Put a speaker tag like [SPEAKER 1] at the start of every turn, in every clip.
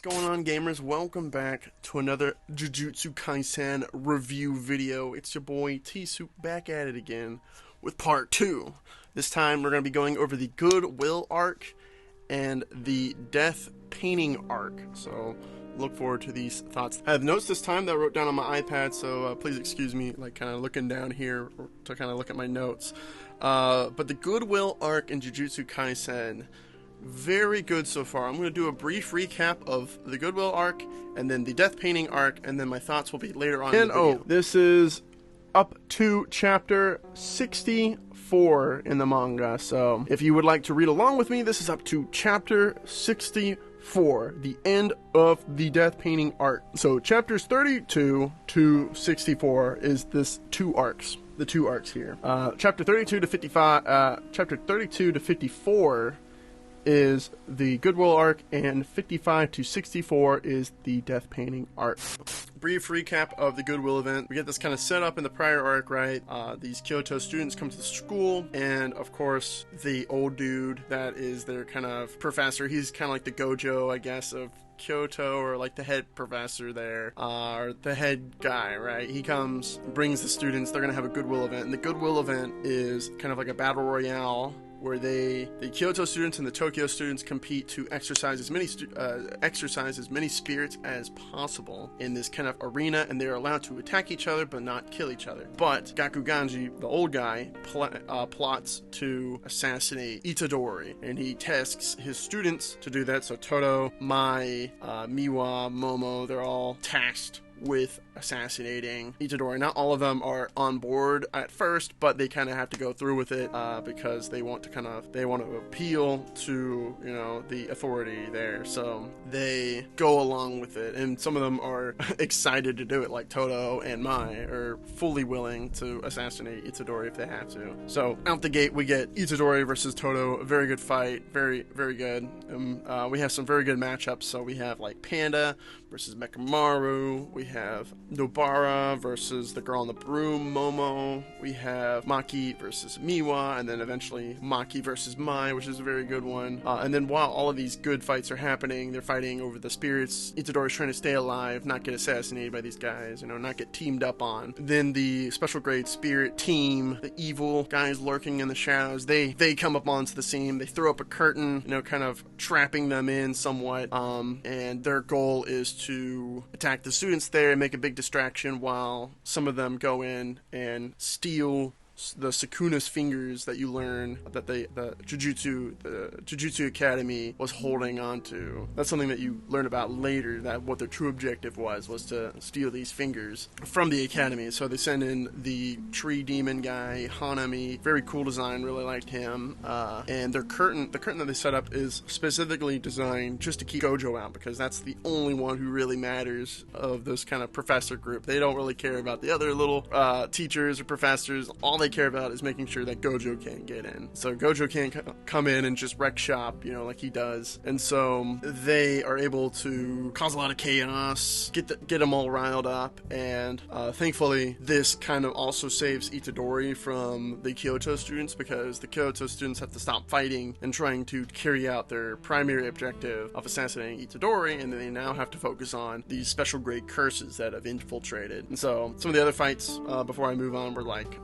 [SPEAKER 1] going on, gamers? Welcome back to another Jujutsu Kaisen review video. It's your boy TSOUP back at it again with part 2. This time we're going to be going over the Goodwill Arc and the Death Painting Arc. So look forward to these thoughts. I have notes this time that I wrote down on my iPad, so please excuse me, like kind of looking down here to kind of look at my notes. But the Goodwill Arc in Jujutsu Kaisen, very good so far. I'm going to do a brief recap of the Goodwill Arc and then the Death Painting Arc, and then my thoughts will be later on in the video. This is up to chapter 64 in the manga, so if you would like to read along with me, this is up to chapter 64, the end of the Death Painting Arc. So chapters 32 to 64 is this two arcs. The two arcs here. Chapter 32 to 55, chapter 32 to 54 is the Goodwill Arc, and 55 to 64 is the Death Painting Arc. Brief recap of the Goodwill event. We get this kind of set up in the prior arc, right? These Kyoto students come to the school, and of course, the old dude that is their kind of professor, he's kind of like the Gojo, I guess, of Kyoto, or like the head professor there, or the head guy, right? He comes, brings the students, they're gonna have a Goodwill event, and the Goodwill event is kind of like a battle royale where the Kyoto students and the Tokyo students compete to exercise as many spirits as possible in this kind of arena, and they're allowed to attack each other but not kill each other. But Gakuganji, the old guy, plots to assassinate Itadori, and he tasks his students to do that. So Todo, Mai, Miwa, Momo, they're all tasked with assassinating Itadori. Not all of them are on board at first, but they kind of have to go through with it because they want to appeal to, you know, the authority there. So they go along with it, and some of them are excited to do it, like Todo and Mai are fully willing to assassinate Itadori if they have to. So out the gate we get Itadori versus Todo, a very good fight, very, very good. We have some very good matchups. So we have like Panda versus Mekamaru, we have Nobara versus the girl on the broom, Momo, we have Maki versus Miwa, and then eventually Maki versus Mai, which is a very good one. And then while all of these good fights are happening, they're fighting over the spirits. Itadori's trying to stay alive, not get assassinated by these guys, you know, not get teamed up on. Then the special grade spirit team, the evil guys lurking in the shadows, they come up onto the scene, they throw up a curtain, you know, kind of trapping them in somewhat, and their goal is to attack the students there and make a big distraction while some of them go in and steal the Sukuna's fingers that you learn that the Jujutsu Academy was holding on to. That's something that you learn about later, that what their true objective was to steal these fingers from the Academy. So they send in the tree demon guy, Hanami, very cool design, really liked him, and the curtain that they set up is specifically designed just to keep Gojo out, because that's the only one who really matters of this kind of professor group. They don't really care about the other little teachers or professors. All they care about is making sure that Gojo can't get in. So Gojo can't come in and just wreck shop, you know, like he does. And so they are able to cause a lot of chaos, get them all riled up, and thankfully this kind of also saves Itadori from the Kyoto students, because the Kyoto students have to stop fighting and trying to carry out their primary objective of assassinating Itadori, and then they now have to focus on these special grade curses that have infiltrated. And so some of the other fights before I move on were like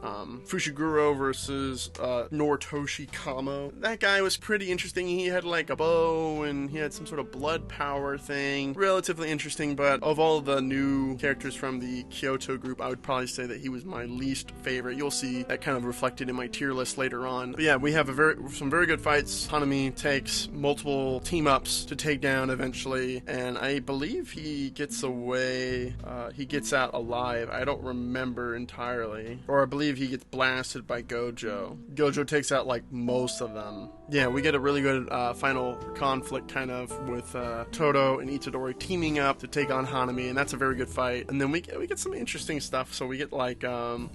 [SPEAKER 1] Fushiguro versus Noritoshi Kamo. That guy was pretty interesting. He had like a bow and he had some sort of blood power thing. Relatively interesting, but of all the new characters from the Kyoto group, I would probably say that he was my least favorite. You'll see that kind of reflected in my tier list later on. But yeah, we have some very good fights. Hanami takes multiple team-ups to take down eventually, and I believe he gets away, he gets out alive. I don't remember entirely. Or I believe he gets blasted by Gojo. Gojo takes out like most of them. Yeah, we get a really good final conflict kind of with Todo and Itadori teaming up to take on Hanami, and that's a very good fight. And then we get some interesting stuff. So we get like to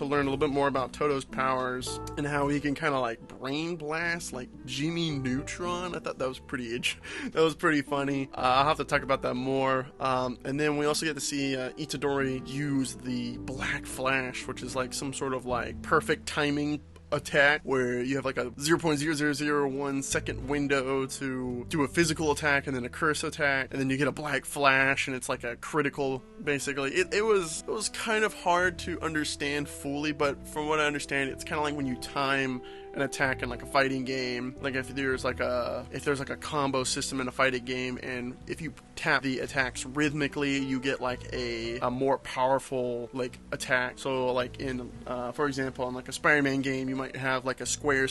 [SPEAKER 1] learn a little bit more about Todo's powers and how he can kind of like brain blast like Jimmy Neutron. I thought that was pretty funny. I'll have to talk about that more. And then we also get to see Itadori use the Black Flash, which is like some sort of like perfect timing attack where you have like a 0.0001 second window to do a physical attack and then a curse attack, and then you get a black flash and it's like a critical, basically. It was kind of hard to understand fully, but from what I understand, it's kind of like when you time an attack in like a fighting game, like if there's like a combo system in a fighting game, and if you tap the attacks rhythmically, you get like a more powerful like attack. So like in for example, in like a Spider-Man game, you might have like a square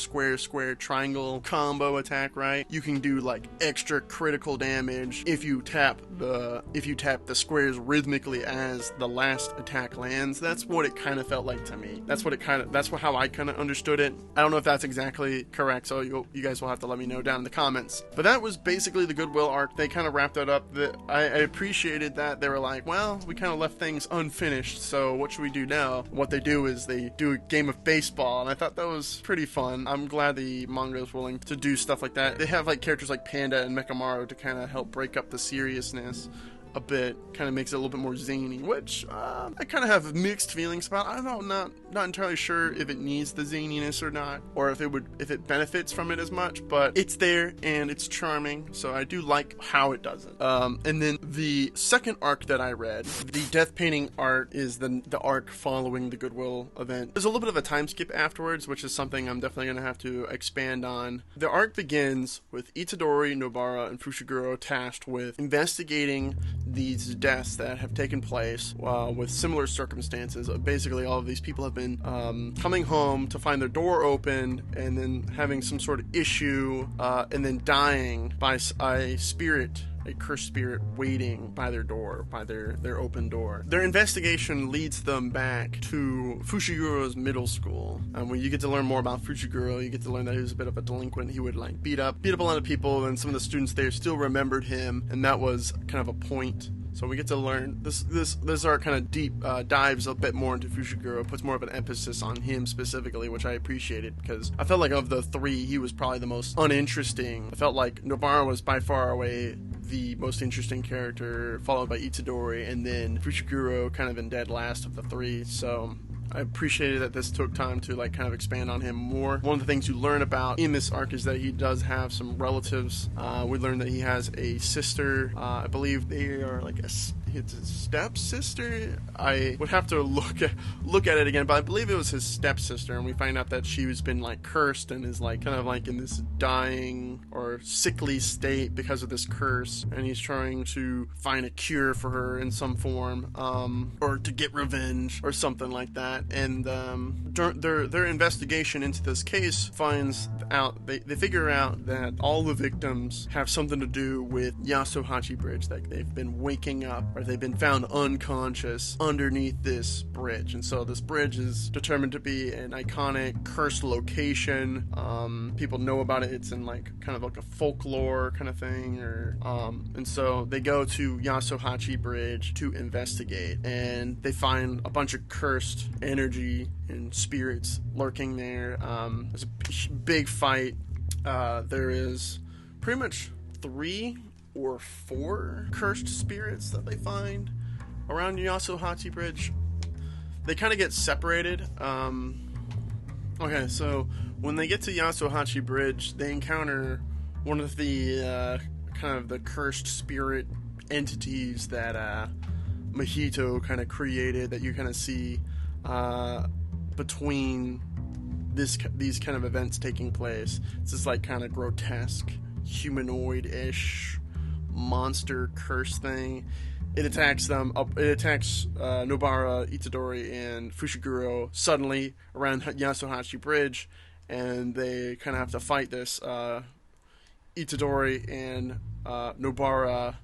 [SPEAKER 1] triangle combo attack, right? You can do like extra critical damage if you tap the squares rhythmically as the last attack lands. That's what it kind of felt like to me. That's how I kind of understood it. I don't know if that's exactly correct, so you guys will have to let me know down in the comments. But that was basically the Goodwill arc. They kind of wrapped it up. I appreciated that they were like, well, we kind of left things unfinished, so what should we do now? What they do is they do a game of baseball, and I thought that was pretty fun. I'm glad the manga is willing to do stuff like that. They have like characters like Panda and Mekamaru to kind of help break up the seriousness a bit, kind of makes it a little bit more zany, which I kind of have mixed feelings about. I'm not entirely sure if it needs the zaniness or not, or if it benefits from it as much, but it's there and it's charming, so I do like how it does it. And then the second arc that I read, the death painting art, is the arc following the Goodwill event. There's a little bit of a time skip afterwards, which is something I'm definitely going to have to expand on. The arc begins with Itadori, Nobara, and Fushiguro tasked with investigating these deaths that have taken place with similar circumstances. Basically, all of these people have been coming home to find their door open and then having some sort of issue and then dying by a cursed spirit waiting by their door, by their open door. Their investigation leads them back to Fushiguro's middle school. When you get to learn more about Fushiguro, you get to learn that he was a bit of a delinquent. He would like beat up a lot of people, and some of the students there still remembered him, and that was kind of a point. So we get to learn this arc kind of deep dives a bit more into Fushiguro, puts more of an emphasis on him specifically, which I appreciated, because I felt like of the three, he was probably the most uninteresting. I felt like Nobara was by far away the most interesting character, followed by Itadori, and then Fushiguro kind of in dead last of the three. So I appreciated that this took time to like kind of expand on him more. One of the things you learn about in this arc is that he does have some relatives. We learned that he has a sister. I believe they are like his stepsister. I would have to look at it again, but I believe it was his stepsister, and we find out that she's been like cursed and is like kind of like in this dying or sickly state because of this curse, and he's trying to find a cure for her in some form, or to get revenge or something like that. And their investigation into this case finds out, they figure out that all the victims have something to do with Yasuhachi Bridge, that they've been waking up, or they've been found unconscious underneath this bridge. And so this bridge is determined to be an iconic cursed location. People know about it. It's in like kind of like a folklore kind of thing, or and so they go to Yasuhachi Bridge to investigate, and they find a bunch of cursed energy and spirits lurking there. There's a big fight. There is pretty much 3 or 4 cursed spirits that they find around Yasuhachi Bridge. They kind of get separated. Okay, so when they get to Yasuhachi Bridge, they encounter one of the kind of the cursed spirit entities that Mahito kind of created, that you kind of see between these kind of events taking place. It's this like kind of grotesque, humanoid-ish monster curse thing. It attacks them. It attacks Nobara, Itadori, and Fushiguro suddenly around Yasuhachi Bridge, and they kind of have to fight this. Itadori and Nobara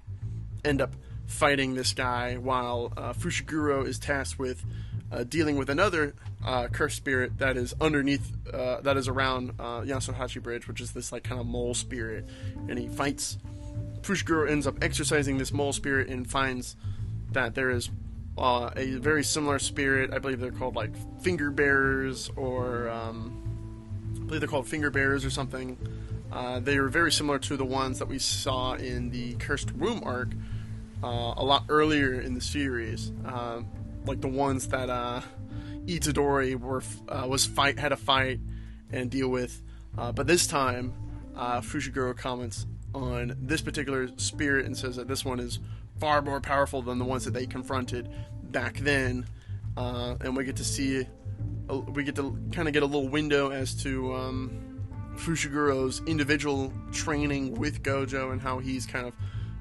[SPEAKER 1] end up fighting this guy, while Fushiguro is tasked with dealing with another cursed spirit that is underneath, that is around Yasuhachi Bridge, which is this like kind of mole spirit, and he fights. Fushiguro ends up exercising this mole spirit and finds that there is a very similar spirit. I believe they're called like finger bearers, or I believe they're called finger bearers or something. They are very similar to the ones that we saw in the Cursed Room arc a lot earlier in the series, like the ones that Itadori had a fight, and deal with. But this time, Fushiguro comments on this particular spirit and says that this one is far more powerful than the ones that they confronted back then. And we get to kind of get a little window as to Fushiguro's individual training with Gojo and how he's kind of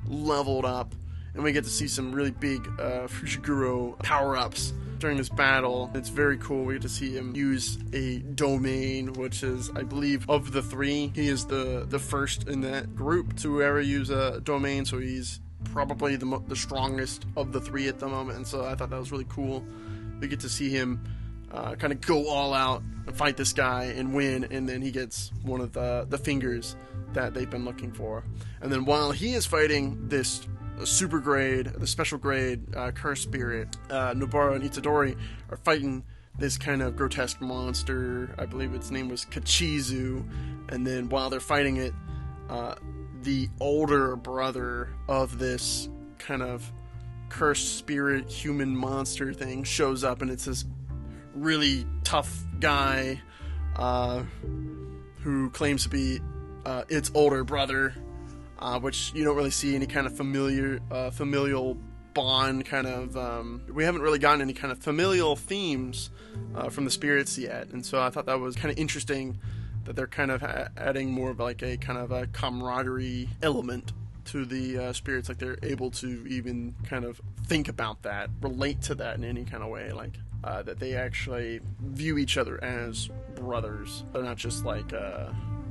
[SPEAKER 1] leveled up. And we get to see some really big Fushiguro power-ups during this battle. It's very cool. We get to see him use a domain, which is, I believe, of the three, he is the first in that group to ever use a domain, so he's probably the strongest of the three at the moment, and so I thought that was really cool. We get to see him kind of go all out and fight this guy and win, and then he gets one of the fingers that they've been looking for. And then while he is fighting this the special grade curse spirit, Nobara and Itadori are fighting this kind of grotesque monster. I believe its name was Kachizu. And then while they're fighting it, the older brother of this kind of cursed spirit human monster thing shows up, and it's this really tough guy who claims to be its older brother, which you don't really see any kind of familial bond kind of, we haven't really gotten any kind of familial themes from the spirits yet, and so I thought that was kind of interesting that they're kind of adding more of like a kind of a camaraderie element to the spirits, like they're able to even kind of think about that, relate to that in any kind of way, like that they actually view each other as brothers. They're not just like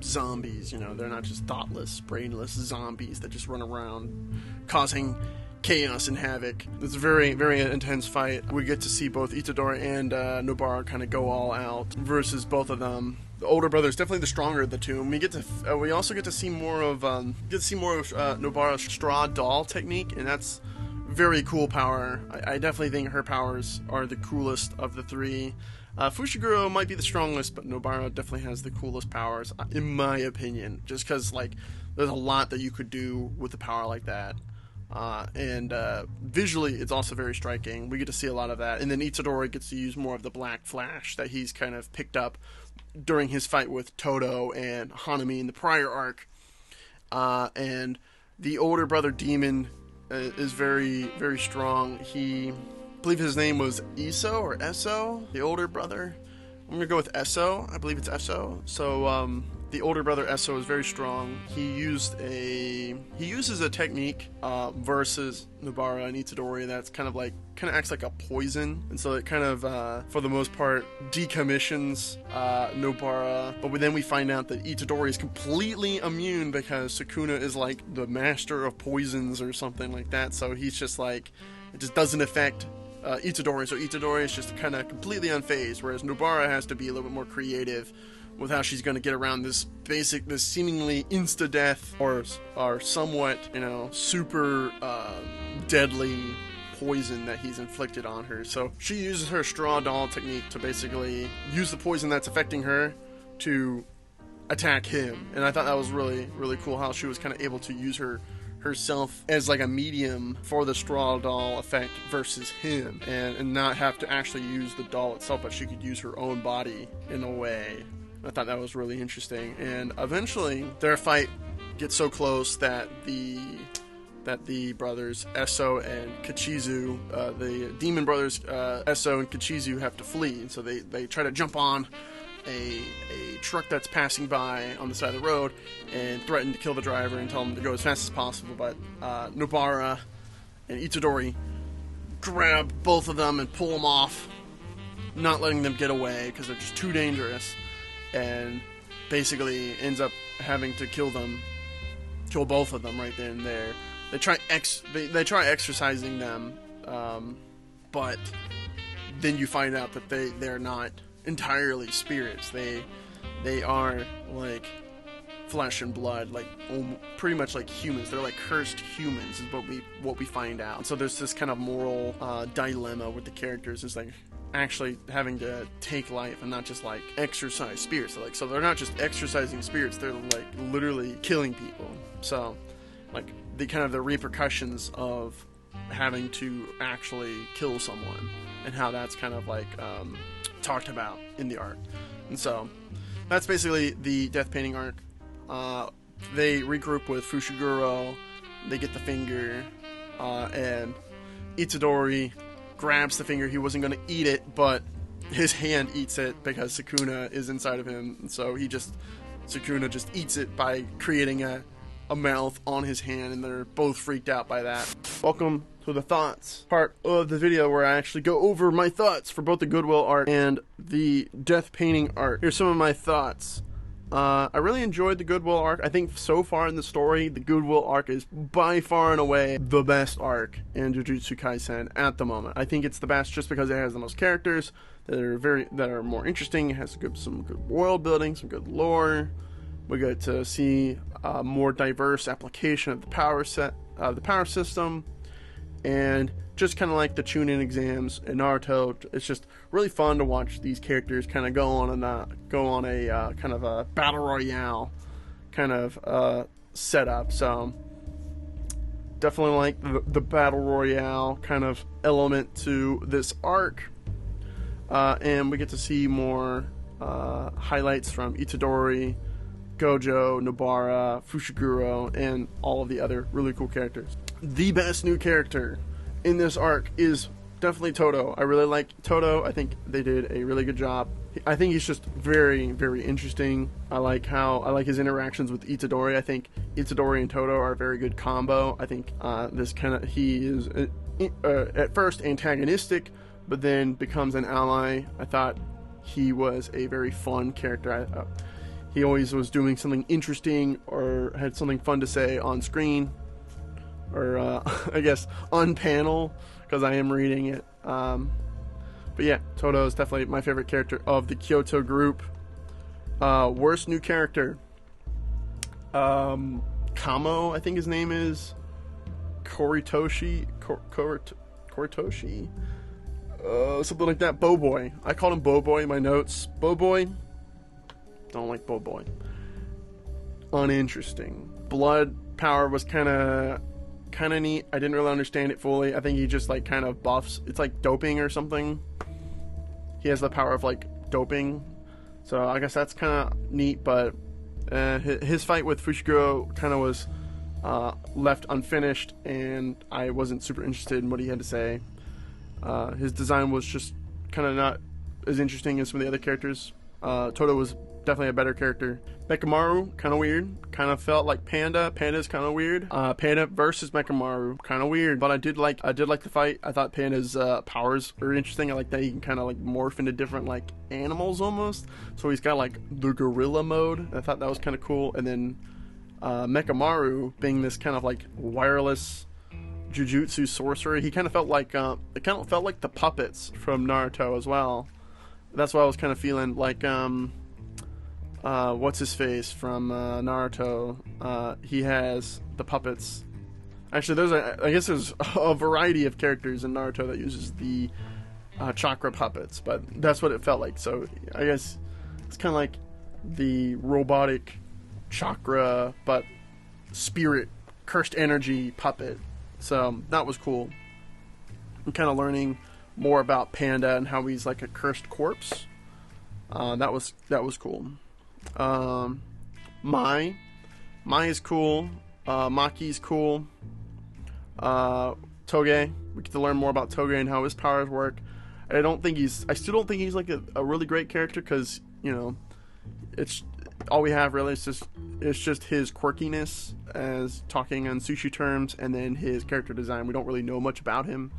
[SPEAKER 1] zombies, you know, they're not just thoughtless, brainless zombies that just run around causing chaos and havoc. It's a very, very intense fight. We get to see both Itadori and Nobara kind of go all out versus both of them. The older brother is definitely the stronger of the two. And we also get to see more of Nobara's straw doll technique, and that's very cool power. I definitely think her powers are the coolest of the three. Fushiguro might be the strongest, but Nobara definitely has the coolest powers, in my opinion, just because, like, there's a lot that you could do with a power like that. And visually, it's also very striking. We get to see a lot of that. And then Itadori gets to use more of the black flash that he's kind of picked up during his fight with Todo and Hanami in the prior arc. And the older brother demon is very, very strong. I believe his name was Eso or Eso, the older brother. I'm going to go with Eso. I believe it's Eso. So, the older brother Eso is very strong. He uses a technique versus Nobara and Itadori that's kind of acts like a poison, and so it kind of for the most part decommissions Nobara. But then we find out that Itadori is completely immune because Sukuna is like the master of poisons or something like that. So he's just like, it just doesn't affect Itadori. So Itadori is just kind of completely unfazed, whereas Nobara has to be a little bit more creative with how she's going to get around this seemingly insta-death or somewhat, you know, super deadly poison that he's inflicted on her. So she uses her straw doll technique to basically use the poison that's affecting her to attack him. And I thought that was really, really cool how she was kind of able to use herself as like a medium for the straw doll effect versus him, and not have to actually use the doll itself, but she could use her own body in a way. I thought that was really interesting. And eventually their fight gets so close that the brothers Eso and Kachizu, the demon brothers Eso and Kachizu, have to flee. And so they try to jump on a truck that's passing by on the side of the road and threaten to kill the driver and tell him to go as fast as possible. But Nobara and Itadori grab both of them and pull them off, not letting them get away because they're just too dangerous, and basically ends up having to kill both of them right then and there. They try exercising them, but then you find out that they're not entirely spirits. They are like flesh and blood, like pretty much like humans. They're like cursed humans, is what we find out. So there's this kind of moral dilemma with the characters. It's like actually having to take life and not just like exercise spirits. So they're not just exercising spirits, they're like literally killing people. So like the repercussions of having to actually kill someone and how that's kind of like talked about in the art. And so that's basically the death painting arc. They regroup with Fushiguro, they get the finger, and Itadori grabs the finger. He wasn't going to eat it, but his hand eats it because Sukuna is inside of him, and so Sukuna just eats it by creating a mouth on his hand, and they're both freaked out by that. Welcome to the thoughts part of the video where I actually go over my thoughts for both the Goodwill arc and the death painting arc. Here's some of my thoughts. I really enjoyed the Goodwill arc. I think so far in the story, the Goodwill arc is by far and away the best arc in Jujutsu Kaisen at the moment. I think it's the best just because it has the most characters that are more interesting. It has some good world building, some good lore. We get to see a more diverse application of the power system, and just kind of like the Chunin exams in Naruto. It's just really fun to watch these characters kind of go on a kind of a battle royale kind of setup. So definitely like the battle royale kind of element to this arc, and we get to see more highlights from Itadori, Gojo, Nobara, Fushiguro, and all of the other really cool characters. The best new character in this arc is definitely Todo. I really like Todo. I think they did a really good job. I think he's just very, very interesting. I like his interactions with Itadori. I think Itadori and Todo are a very good combo. I think he is at first antagonistic, but then becomes an ally. I thought he was a very fun character. He always was doing something interesting or had something fun to say on screen, or I guess on panel, because I am reading it. But yeah, Todo is definitely my favorite character of the Kyoto group. Worst new character, Kamo, I think his name is Koritoshi, Koritoshi, something like that. Boboy. I called him Boboy in my notes. Boboy. Don't like Boboy. Uninteresting. Blood power was kind of neat. I didn't really understand it fully. I think he just like kind of buffs. It's like doping or something. He has the power of like doping. So I guess that's kind of neat. But his fight with Fushiguro kind of was left unfinished, and I wasn't super interested in what he had to say. His design was just kind of not as interesting as some of the other characters. Todo was definitely a better character. Mekamaru, kind of weird. Kind of felt like Panda. Panda's kind of weird. Panda versus Mekamaru, kind of weird. But I did like the fight. I thought Panda's powers were interesting. I like that he can kind of like morph into different like animals almost. So he's got like the gorilla mode. I thought that was kind of cool. And then Mekamaru being this kind of like wireless Jujutsu sorcerer, he kind of felt like the puppets from Naruto as well. That's why I was kind of feeling like what's his face from Naruto. He has the puppets. Actually, I guess there's a variety of characters in Naruto that uses the chakra puppets, but that's what it felt like. So I guess it's kind of like the robotic chakra, but spirit, cursed energy puppet. So that was cool. I'm kind of learning more about Panda and how he's like a cursed corpse. That was cool. Mai is cool. Maki's cool. Toge, we get to learn more about Toge and how his powers work. I still don't think he's like a really great character, because it's all we have really. It's just his quirkiness as talking on sushi terms, and then his character design. We don't really know much about him,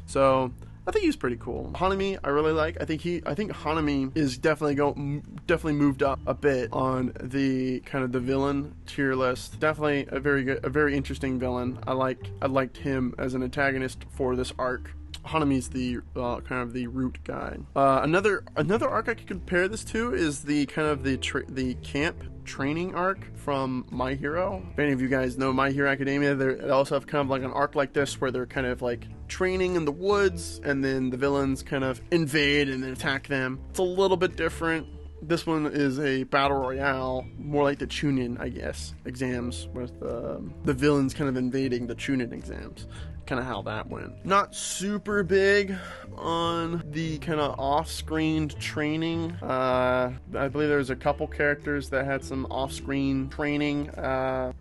[SPEAKER 1] so I think he's pretty cool. Hanami, I really like. I think Hanami is definitely moved up a bit on the kind of the villain tier list. Definitely a very interesting villain. I liked him as an antagonist for this arc. Hanami's the kind of the root guy. Another arc I could compare this to is the kind of the camp training arc from My Hero. If any of you guys know My Hero Academia, they also have kind of like an arc like this where they're kind of like training in the woods, and then the villains kind of invade and then attack them. It's a little bit different. This one is a battle royale, more like the Chunin, I guess, exams, with the villains kind of invading the Chunin exams. kind of how that went. Not super big on the kind of off-screen training. I believe there was a couple characters that had some off-screen training.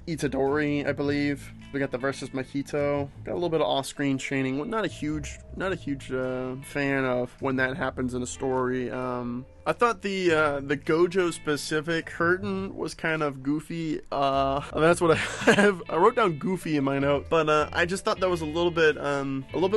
[SPEAKER 1] Itadori, I believe. We got the versus Mahito. Got a little bit of off-screen training. Not a huge fan of when that happens in a story. I thought the Gojo specific curtain was kind of goofy. That's what I have. I wrote down goofy in my note, but I just thought that was a little bit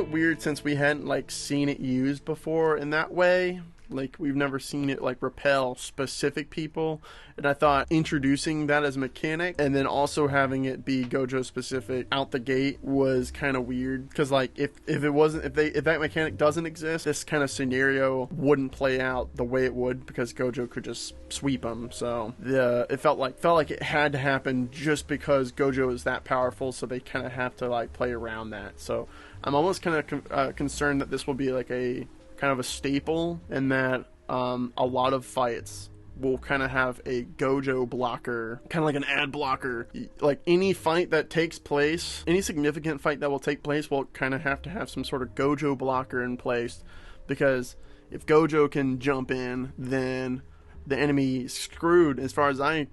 [SPEAKER 1] weird since we hadn't like seen it used before in that way. Like, we've never seen it like repel specific people, and I thought introducing that as a mechanic and then also having it be Gojo specific out the gate was kind of weird, because like if that mechanic doesn't exist, this kind of scenario wouldn't play out the way it would, because Gojo could just sweep him. So it felt like it had to happen just because Gojo is that powerful, so they kind of have to like play around that. So I'm almost kind of concerned that this will be like a kind of a staple, and that a lot of fights will kind of have a Gojo blocker, kind of like an ad blocker. Like any fight that takes place, any significant fight that will take place will kind of have to have some sort of Gojo blocker in place, because if Gojo can jump in, then the enemy's screwed as far as I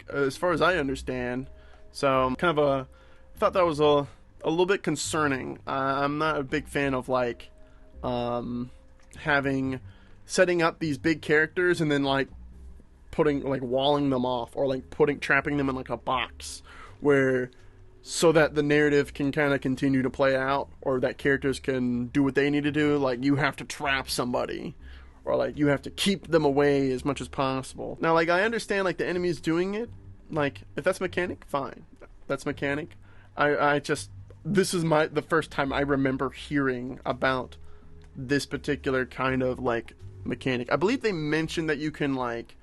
[SPEAKER 1] understand. So I thought that was a little bit concerning. I'm not a big fan of like setting up these big characters and then like walling them off, or like trapping them in like a box so that the narrative can kind of continue to play out, or that characters can do what they need to do. Like, you have to trap somebody, or like you have to keep them away as much as possible. Now, like, I understand like the enemy's doing it. Like, if that's mechanic, fine. That's mechanic. This is the first time I remember hearing about this particular kind of like mechanic. I believe they mentioned that you can like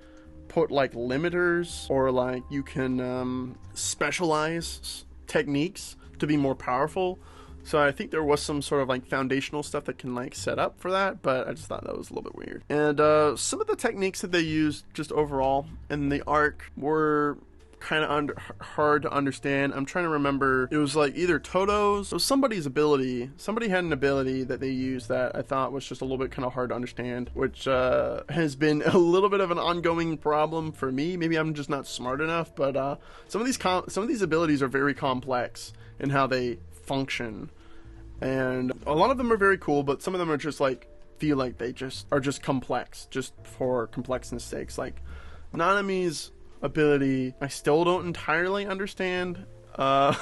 [SPEAKER 1] put like limiters, or like you can specialize techniques to be more powerful. So I think there was some sort of like foundational stuff that can like set up for that, but I just thought that was a little bit weird. And some of the techniques that they used just overall in the arc were kind of hard to understand. I'm trying to remember. It was like either Todo's or somebody's ability. Somebody had an ability that they used that I thought was just a little bit kind of hard to understand, which has been a little bit of an ongoing problem for me. Maybe I'm just not smart enough, but some of these abilities are very complex in how they function, and a lot of them are very cool, but some of them are just like feel like they just are just complex, just for complexness sakes. Like Nanami's ability, I still don't entirely understand. I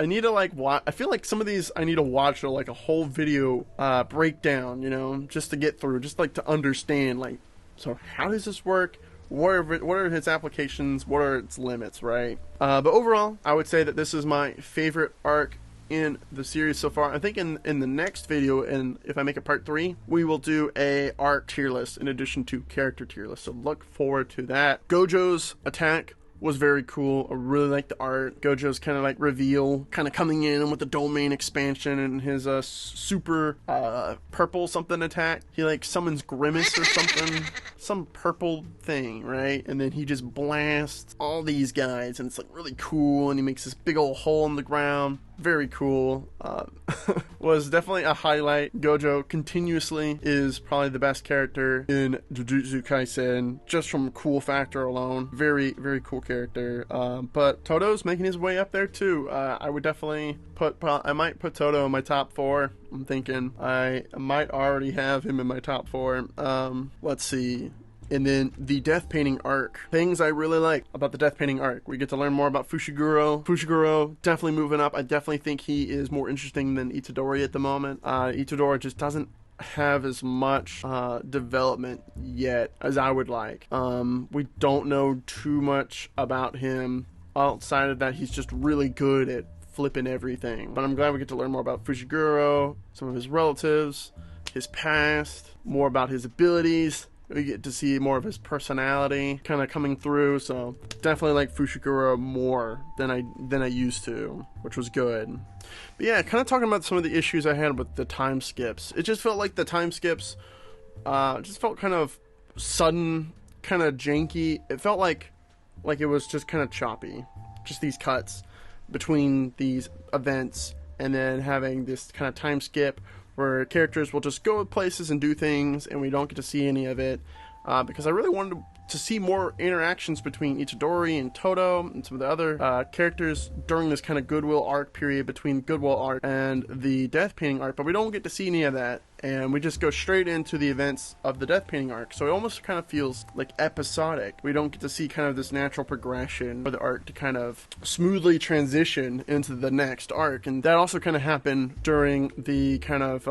[SPEAKER 1] need to like watch. I feel like some of these I need to watch like a whole video breakdown, just to get through, just like to understand, like, so how does this work? What are its applications? What are its limits, right? But overall, I would say that this is my favorite arc in the series so far. I think in the next video, and if I make it part 3, we will do a arc tier list in addition to character tier list, so look forward to that. Gojo's attack was very cool. I really like the art. Gojo's kind of like reveal, kind of coming in with the domain expansion and his super purple something attack. He like summons Grimace or something, some purple thing, right? And then he just blasts all these guys, and it's like really cool, and he makes this big old hole in the ground. Very cool. Was definitely a highlight. Gojo continuously is probably the best character in Jujutsu Kaisen, just from cool factor alone. Very, very cool character. But Todo's making his way up there too. I would definitely I might put Todo in my top 4. I'm thinking I might already have him in my top 4. Let's see. And then the death painting arc. Things I really like about the death painting arc. We get to learn more about Fushiguro. Fushiguro definitely moving up. I definitely think he is more interesting than Itadori at the moment. Itadori just doesn't have as much development yet as I would like. We don't know too much about him. Outside of that, he's just really good at flipping everything. But I'm glad we get to learn more about Fushiguro, some of his relatives, his past, more about his abilities. We get to see more of his personality kind of coming through, so definitely like Fushiguro more than I used to, which was good. But yeah, kind of talking about some of the issues I had with the time skips. It just felt like the time skips just felt kind of sudden, kind of janky. It felt like it was just kind of choppy. Just these cuts between these events, and then having this kind of time skip where characters will just go places and do things, and we don't get to see any of it. Because I really wanted to see more interactions between Itadori and Todo and some of the other characters during this kind of Goodwill Arc period between Goodwill Arc and the Death Painting Arc, but we don't get to see any of that, and we just go straight into the events of the Death Painting Arc, so it almost kind of feels like episodic. We don't get to see kind of this natural progression for the arc to kind of smoothly transition into the next arc, and that also kind of happened during the kind of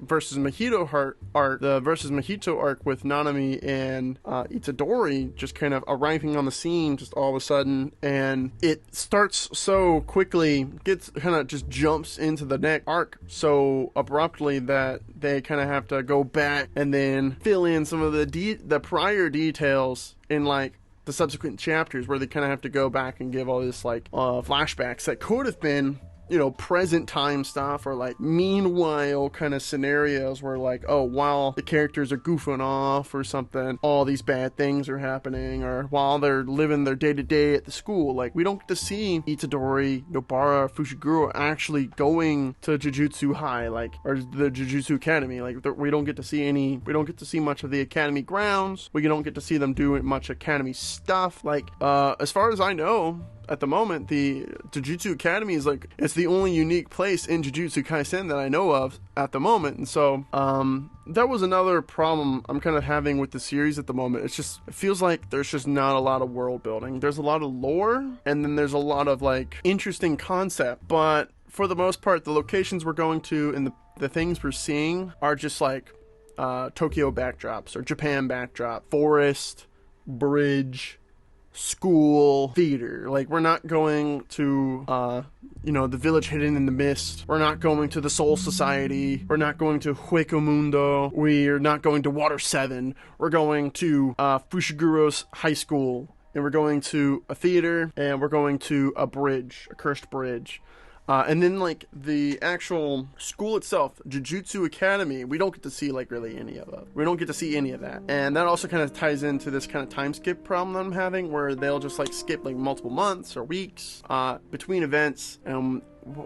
[SPEAKER 1] versus Mahito arc, the versus Mahito arc with Nanami and Itadori just kind of arriving on the scene just all of a sudden, and it starts so quickly, gets kind of just jumps into the next arc so abruptly that they kind of have to go back and then fill in some of the prior details in like the subsequent chapters, where they kind of have to go back and give all this like flashbacks that could have been, you know, present time stuff, or like meanwhile kind of scenarios where like, oh, while the characters are goofing off or something, all these bad things are happening, or while they're living their day-to-day at the school. Like, we don't get to see Itadori, Nobara, Fushiguro actually going to Jujutsu High, like, or the Jujutsu Academy. Like, we don't get to see much of the academy grounds. We don't get to see them doing much academy stuff. Like, as far as I know, at the moment, the Jujutsu Academy is like, it's the only unique place in Jujutsu Kaisen that I know of at the moment. And so that was another problem I'm kind of having with the series at the moment. It feels like there's just not a lot of world building. There's a lot of lore, and then there's a lot of like interesting concept, but for the most part, the locations we're going to and the things we're seeing are just like Tokyo backdrops or Japan backdrop, forest, bridge, school, theater. Like, we're not going to the village hidden in the mist. We're not going to the Soul Society. We're not going to Huecomundo. We're not going to Water 7. We're going to Fushiguro's high school, and we're going to a theater, and we're going to a bridge, a cursed bridge. And then, like, the actual school itself, Jujutsu Academy, we don't get to see, like, really any of it. We don't get to see any of that. And that also kind of ties into this kind of time skip problem that I'm having, where they'll just, like, skip, like, multiple months or weeks between events, and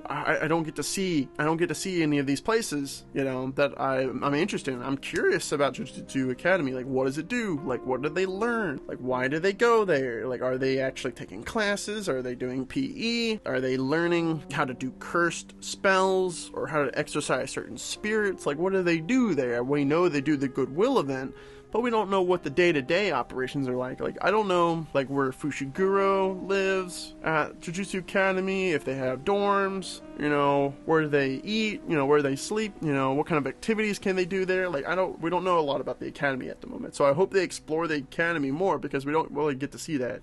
[SPEAKER 1] I don't get to see any of these places, you know, that I'm interested in. I'm curious about Jujutsu Academy. Like, what does it do? Like, what did they learn? Like, why did they go there? Like, are they actually taking classes? Are they doing PE? Are they learning how to do cursed spells or how to exercise certain spirits? Like, what do they do there? We know they do the Goodwill event, but we don't know what the day-to-day operations are like. Like, I don't know, like, where Fushiguro lives at Jujutsu Academy, if they have dorms, you know, where they eat, you know, where they sleep, you know, what kind of activities can they do there. Like, we don't know a lot about the academy at the moment. So I hope they explore the academy more, because we don't really get to see that.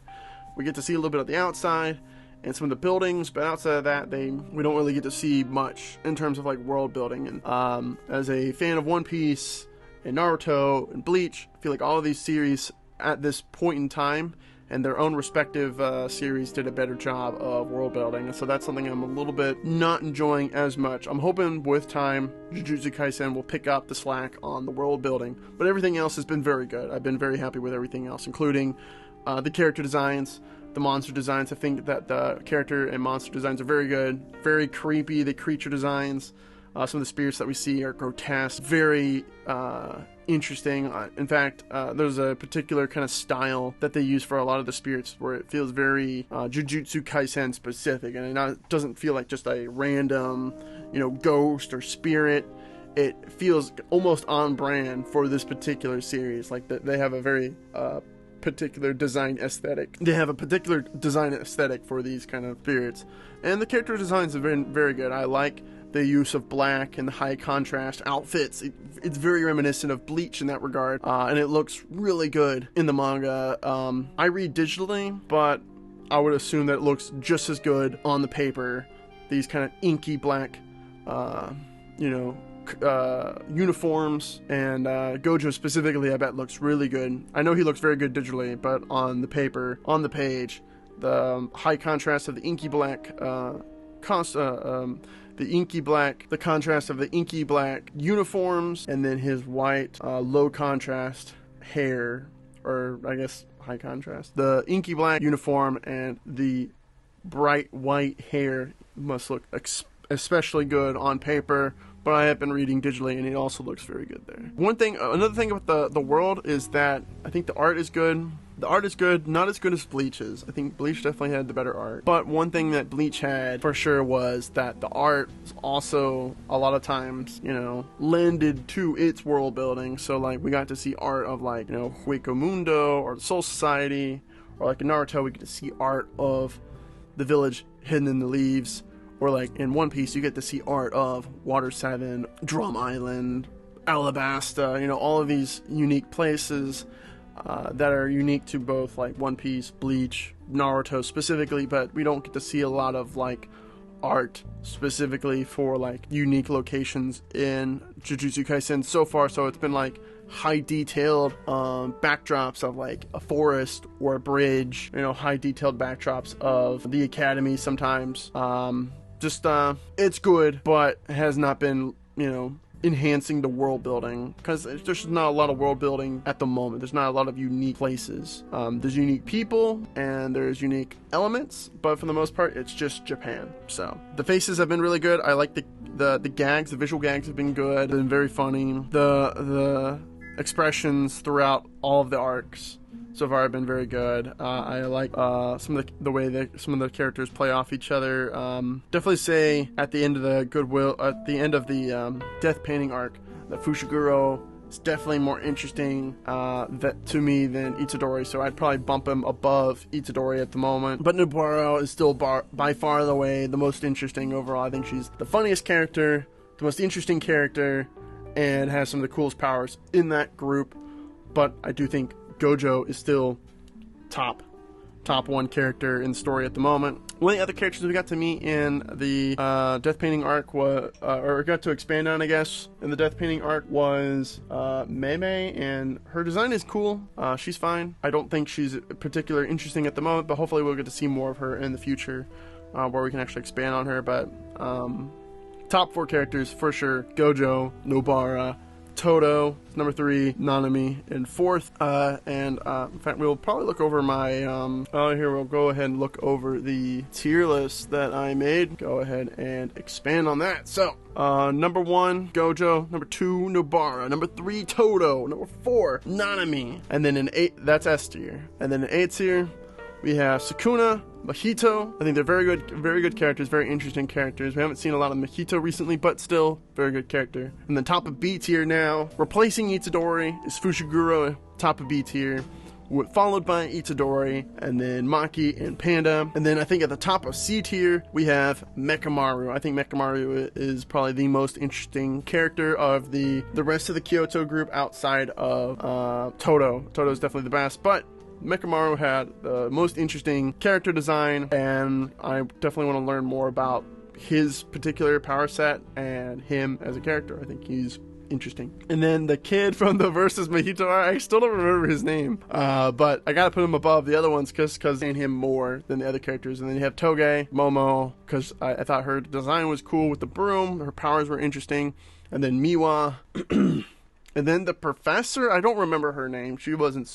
[SPEAKER 1] We get to see a little bit of the outside and some of the buildings, but outside of that, we don't really get to see much in terms of, like, world building. And as a fan of One Piece and Naruto and Bleach, I feel like all of these series at this point in time and their own respective series did a better job of world building, and so that's something I'm a little bit not enjoying as much. I'm hoping with time Jujutsu Kaisen will pick up the slack on the world building, but everything else has been very good. I've been very happy with everything else, including the character designs, the monster designs. I think that the character and monster designs are very good, very creepy. The creature designs, some of the spirits that we see are grotesque, very interesting. In fact, there's a particular kind of style that they use for a lot of the spirits where it feels very Jujutsu Kaisen specific, and it doesn't feel like just a random, you know, ghost or spirit. It feels almost on brand for this particular series. Like, they have a very particular design aesthetic. They have a particular design aesthetic for these kind of spirits, and the character designs have been very good. I like the use of black and the high contrast outfits. It's very reminiscent of Bleach in that regard, and it looks really good in the manga. I read digitally, but I would assume that it looks just as good on the paper. These kind of inky black, uniforms, and Gojo specifically, I bet looks really good. I know he looks very good digitally, but on the paper, on the page, the high contrast of the inky black the contrast of the inky black uniforms, and then his white, low contrast hair, or I guess high contrast. The inky black uniform and the bright white hair must look especially good on paper, but I have been reading digitally, and it also looks very good there. Another thing about the world is that I think the art is good. The art is good, not as good as Bleach's. I think Bleach definitely had the better art. But one thing that Bleach had for sure was that the art was also a lot of times, you know, lended to its world building. So like we got to see art of like, you know, Hueco Mundo or the Soul Society, or like in Naruto we get to see art of the village hidden in the leaves. Or like in One Piece you get to see art of Water 7, Drum Island, Alabasta, you know, all of these unique places that are unique to both like One Piece, Bleach, Naruto specifically, but we don't get to see a lot of like art specifically for like unique locations in Jujutsu Kaisen so far. So it's been like high detailed backdrops of like a forest or a bridge, you know, high detailed backdrops of the academy sometimes. It's good, but has not been, you know, enhancing the world building, because there's not a lot of world building at the moment. There's not a lot of unique places. There's unique people and there's unique elements, but for the most part it's just Japan. So the faces have been really good. I like the gags. The visual gags have been good, been very funny. The expressions throughout all of the arcs so far have been very good. I like some of the way that some of the characters play off each other. Definitely say at the end of the Death Painting arc, that Fushiguro is definitely more interesting to me than Itadori. So I'd probably bump him above Itadori at the moment. But Nobara is still by far the way the most interesting overall. I think she's the funniest character, the most interesting character, and has some of the coolest powers in that group. But I do think Gojo is still top one character in the story at the moment. One of the other characters we got to meet in the Death Painting arc was, or got to expand on, I guess, in the Death Painting arc was Mei, and her design is cool. She's fine. I don't think she's particularly interesting at the moment, but hopefully we'll get to see more of her in the future, where we can actually expand on her. But top 4 characters for sure: Gojo, Nobara, Todo, number 3, Nanami, and 4th. In fact, we'll probably look over my, we'll go ahead and look over the tier list that I made. Go ahead and expand on that. So, number 1, Gojo. Number 2, Nobara. Number 3, Todo. Number 4, Nanami. And then in 8, that's S tier. And then in 8 tier, we have Sukuna, Mahito. I think they're very good characters, very interesting characters. We haven't seen a lot of Mahito recently, but still, very good character. And then top of B tier now, replacing Itadori, is Fushiguro, top of B tier, followed by Itadori, and then Maki and Panda. And then I think at the top of C tier, we have Mechamaru. I think Mechamaru is probably the most interesting character of the rest of the Kyoto group outside of Todo. Todo's definitely the best, but Mechamaru had the most interesting character design, and I definitely want to learn more about his particular power set and him as a character. I think he's interesting. And then the kid from the Versus Mahito, I still don't remember his name, but I gotta put him above the other ones because I him more than the other characters. And then you have Toge, Momo, because I thought her design was cool with the broom, her powers were interesting. And then Miwa. And then the professor, I don't remember her name. She wasn't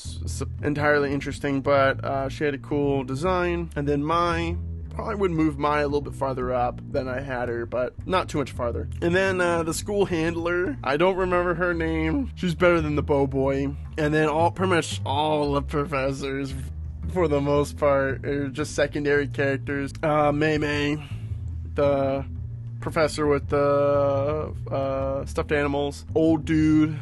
[SPEAKER 1] entirely interesting, but she had a cool design. And then Mai, probably would move Mai a little bit farther up than I had her, but not too much farther. And then the school handler, I don't remember her name. She's better than the Bow Boy. And then pretty much all the professors, for the most part, are just secondary characters. Mei, the professor with the stuffed animals, old dude.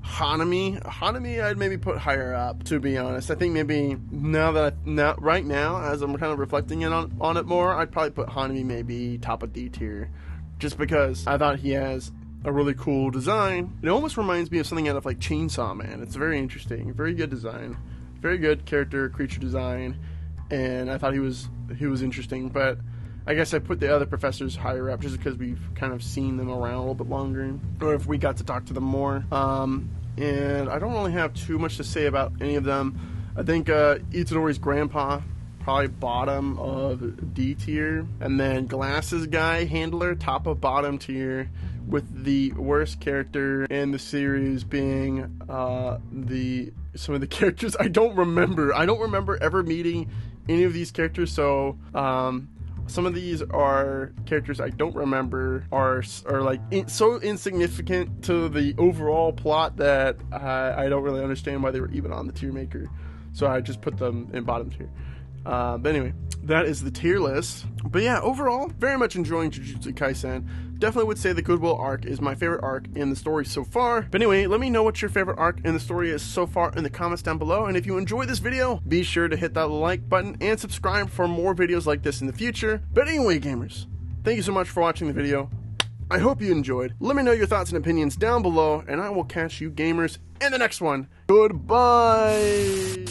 [SPEAKER 1] Hanami I'd maybe put higher up, to be honest. I think maybe right now as I'm kind of reflecting on it more, I'd probably put Hanami maybe top of D tier, just because I thought he has a really cool design. It almost reminds me of something out of like Chainsaw Man. It's very interesting, very good design, very good creature design, and I thought he was interesting. But I guess I put the other professors higher up just because we've kind of seen them around a little bit longer, or if we got to talk to them more. And I don't really have too much to say about any of them. I think Itadori's grandpa, probably bottom of D tier. And then Glasses Guy, handler, top of bottom tier, with the worst character in the series being some of the characters I don't remember. I don't remember ever meeting any of these characters, so Some of these are characters I don't remember, are like so insignificant to the overall plot that I don't really understand why they were even on the tier maker. So I just put them in bottom tier. But anyway, that is the tier list. But yeah, overall, very much enjoying Jujutsu Kaisen. Definitely would say the Goodwill arc is my favorite arc in the story so far. But anyway, let me know what your favorite arc in the story is so far in the comments down below. And if you enjoyed this video, be sure to hit that like button and subscribe for more videos like this in the future. But anyway, gamers, thank you so much for watching the video. I hope you enjoyed. Let me know your thoughts and opinions down below, and I will catch you gamers in the next one. Goodbye!